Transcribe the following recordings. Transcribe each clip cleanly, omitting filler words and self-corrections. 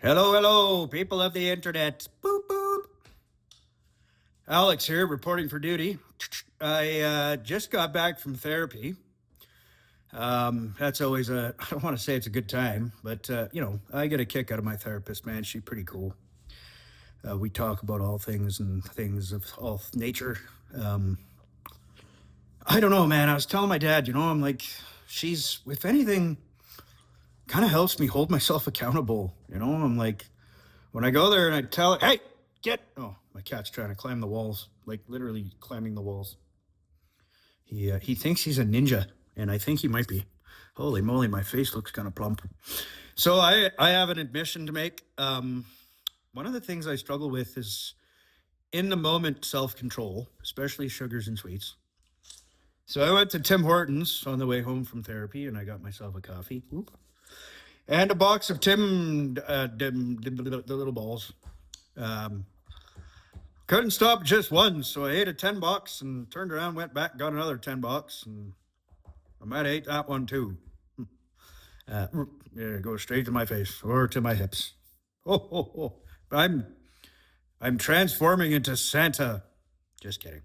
Hello, hello, people of the internet. Boop, boop. Alex here, reporting for duty. I just got back from therapy. That's always I don't want to say it's a good time, but, I get a kick out of my therapist, man. She's pretty cool. We talk about all things and things of all nature. Um, I don't know, man. I was telling my dad, I'm like, she's, if anything, kind of helps me hold myself accountable. I'm like, when I go there and I tell it, hey, oh, my cat's trying to climb the walls, like literally climbing the walls. He thinks he's a ninja, and I think he might be. Holy moly, my face looks kind of plump. So I have an admission to make. One of the things I struggle with is in the moment self control, especially sugars and sweets. So I went to Tim Hortons on the way home from therapy, and I got myself a coffee. Whoop. And a box of the little balls. Couldn't stop just one, so I ate a $10 and turned around, went back, got another $10, and I might have ate that one too. Yeah, go straight to my face or to my hips. Oh. I'm transforming into Santa. Just kidding.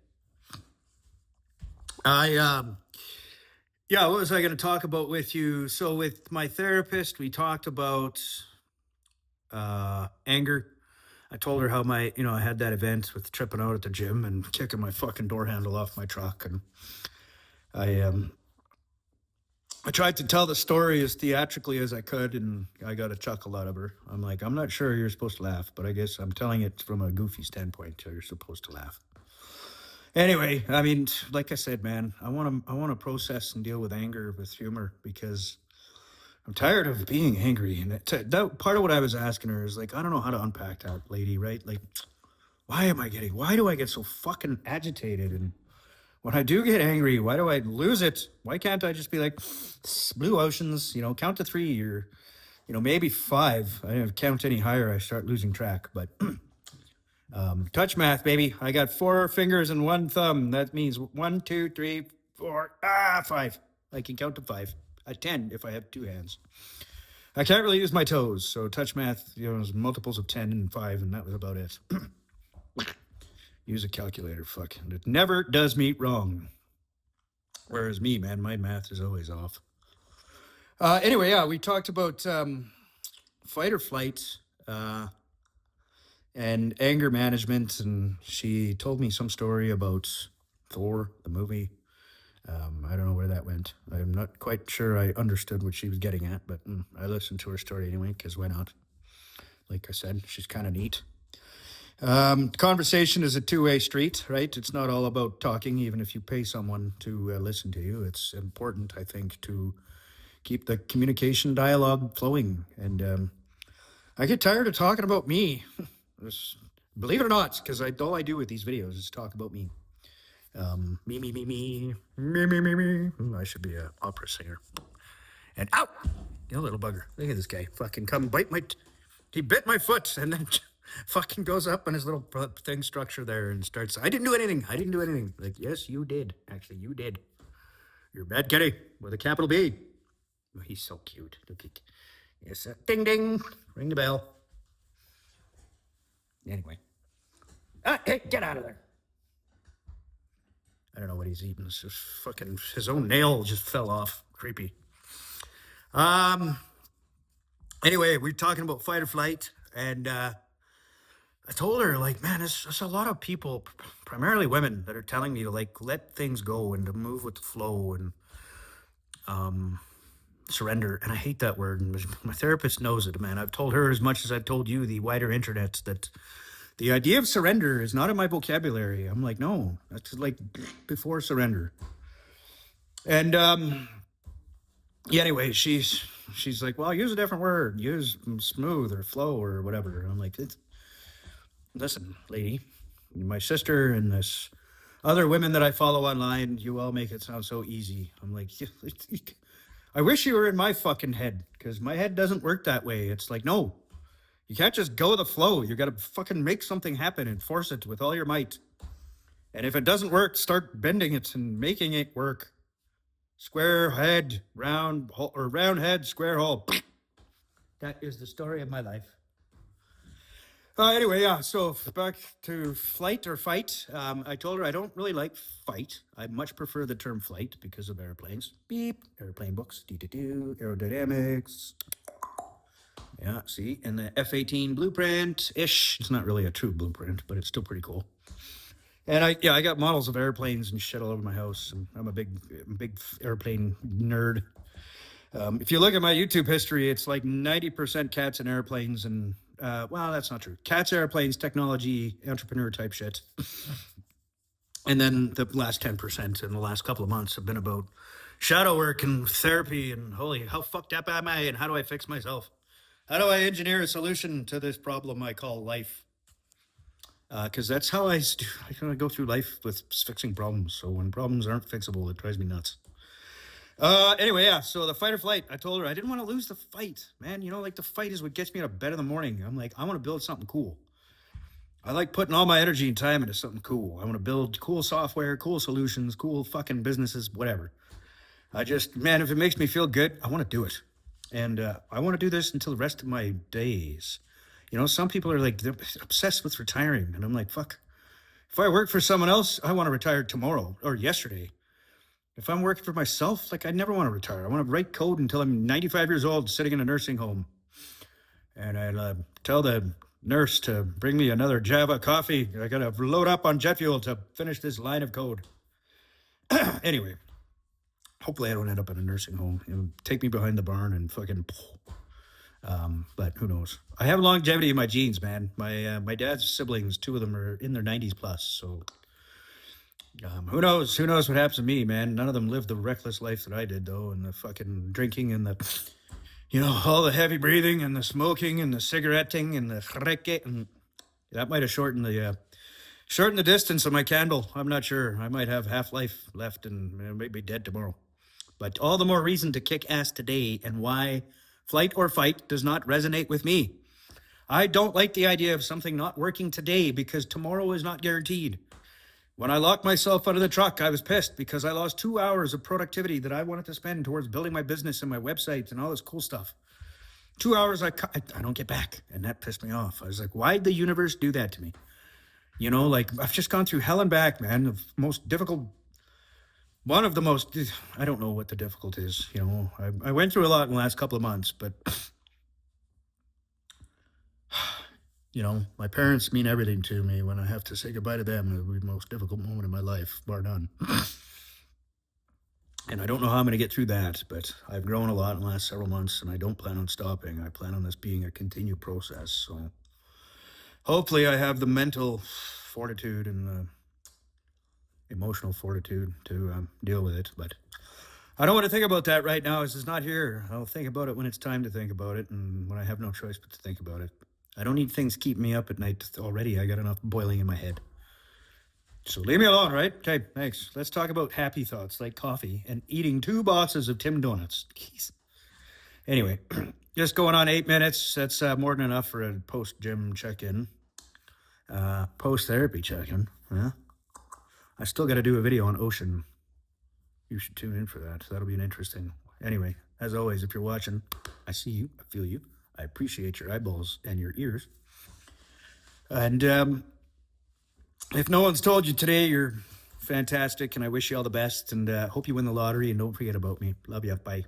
Yeah, what was I going to talk about with you? So with my therapist, we talked about anger. I told her how I had that event with tripping out at the gym and kicking my fucking door handle off my truck, and I tried to tell the story as theatrically as I could, and I got a chuckle out of her. I'm like, I'm not sure you're supposed to laugh, but I guess I'm telling it from a goofy standpoint, so you're supposed to laugh. Anyway, I mean, like I said, man, I want to process and deal with anger with humor because I'm tired of being angry. And that part of what I was asking her is like, I don't know how to unpack that lady, right? Like, why do I get so fucking agitated? And when I do get angry, why do I lose it? Why can't I just be like, blue oceans, count to 3 or, maybe 5. I don't count any higher. I start losing track. But touch math, baby. I got 4 fingers and 1 thumb. That means 1, 2, 3, 4, 5. I can count to 5. 10 if I have 2 hands. I can't really use my toes, so touch math, is multiples of 10 and 5, and that was about it. Use a calculator, fuck. It never does me wrong. Whereas me, man, my math is always off. Anyway, yeah, we talked about fight or flight and anger management, and she told me some story about Thor, the movie. I don't know where that went. I'm not quite sure I understood what she was getting at, but I listened to her story anyway, because why not? Like I said, she's kind of neat. Conversation is a two-way street, right? It's not all about talking, even if you pay someone to listen to you. It's important, I think, to keep the communication dialogue flowing. And I get tired of talking about me. Believe it or not, because all I do with these videos is talk about me. Me. I should be an opera singer. And ow! You little bugger. Look at this guy. Fucking come bite he bit my foot and then fucking goes up on his little thing structure there and starts, I didn't do anything. Like, yes, you did. Actually, you did. You're a bad kitty with a capital B. Oh, he's so cute. Look at, yes, ding ding. Ring the bell. Anyway. Hey, get out of there. I don't know what he's eating. It's just fucking, his own nail just fell off. Creepy. Anyway, we're talking about fight or flight, and I told her, like, man, it's a lot of people, primarily women, that are telling me to, like, let things go and to move with the flow and surrender. And I hate that word. And my therapist knows it, man. I've told her as much as I've told you, the wider internet, that the idea of surrender is not in my vocabulary. I'm like, no, that's like before surrender. And yeah, anyway, she's like, well, use a different word. Use smooth or flow or whatever. I'm like, listen, lady, my sister and this other women that I follow online, you all make it sound so easy. I'm like, I wish you were in my fucking head, because my head doesn't work that way. It's like, no, you can't just go with the flow. You got to fucking make something happen and force it with all your might. And if it doesn't work, start bending it and making it work. Square head, round head, square hole. That is the story of my life. Anyway, yeah. So back to flight or fight. I told her I don't really like fight. I much prefer the term flight because of airplanes. Beep. Airplane books. Do aerodynamics. Yeah. See, and the F-18 blueprint ish. It's not really a true blueprint, but it's still pretty cool. And I got models of airplanes and shit all over my house. And I'm a big airplane nerd. If you look at my YouTube history, it's like 90% cats and airplanes and, well, that's not true. Cats, airplanes, technology, entrepreneur type shit. And then the last 10% in the last couple of months have been about shadow work and therapy and holy, how fucked up am I and how do I fix myself? How do I engineer a solution to this problem I call life? Because that's how I kind of go through life with fixing problems. So when problems aren't fixable, it drives me nuts. Anyway, yeah. So the fight or flight, I told her I didn't want to lose the fight, man. You know, like the fight is what gets me out of bed in the morning. I'm like, I want to build something cool. I like putting all my energy and time into something cool. I want to build cool software, cool solutions, cool fucking businesses, whatever. Man, if it makes me feel good, I want to do it. And I want to do this until the rest of my days. You know, some people are like, they're obsessed with retiring. And I'm like, fuck. If I work for someone else, I want to retire tomorrow or yesterday. If I'm working for myself, like I never want to retire. I want to write code until I'm 95 years old, sitting in a nursing home. And I'll tell the nurse to bring me another Java coffee. I got to load up on jet fuel to finish this line of code. Anyway, hopefully I don't end up in a nursing home. You know, take me behind the barn and fucking... but who knows? I have longevity in my genes, man. My dad's siblings, 2 of them are in their 90s plus. So who knows? Who knows what happens to me, man? None of them lived the reckless life that I did, though, and the fucking drinking and the, you know, all the heavy breathing and the smoking and the cigaretting and the reke, and that might have shortened the distance of my candle. I'm not sure. I might have half life left and I might be dead tomorrow. But all the more reason to kick ass today, and why flight or fight does not resonate with me. I don't like the idea of something not working today because tomorrow is not guaranteed. When I locked myself out of the truck, I was pissed because I lost 2 hours of productivity that I wanted to spend towards building my business and my website and all this cool stuff. 2 hours I don't get back, and that pissed me off. I was like, why'd the universe do that to me? You know, like I've just gone through hell and back, man. One of the most, I don't know what the difficult is, you know. I went through a lot in the last couple of months, but, you know, my parents mean everything to me. When I have to say goodbye to them, it will be the most difficult moment in my life, bar none. And I don't know how I'm going to get through that, but I've grown a lot in the last several months, and I don't plan on stopping. I plan on this being a continued process. So hopefully I have the mental fortitude and the emotional fortitude to deal with it. But I don't want to think about that right now. It's not here. I'll think about it when it's time to think about it, and when I have no choice but to think about it. I don't need things keep me up at night already. I got enough boiling in my head. So leave me alone, right? Okay, thanks. Let's talk about happy thoughts like coffee and eating 2 boxes of Tim Donuts. Jeez. Anyway, just going on 8 minutes. That's more than enough for a post-gym check-in. Post-therapy check-in. Yeah. I still got to do a video on ocean. You should tune in for that. That'll be an interesting. Anyway, as always, if you're watching, I see you. I feel you. I appreciate your eyeballs and your ears. And if no one's told you today, you're fantastic, and I wish you all the best, and hope you win the lottery, and don't forget about me. Love you. Bye.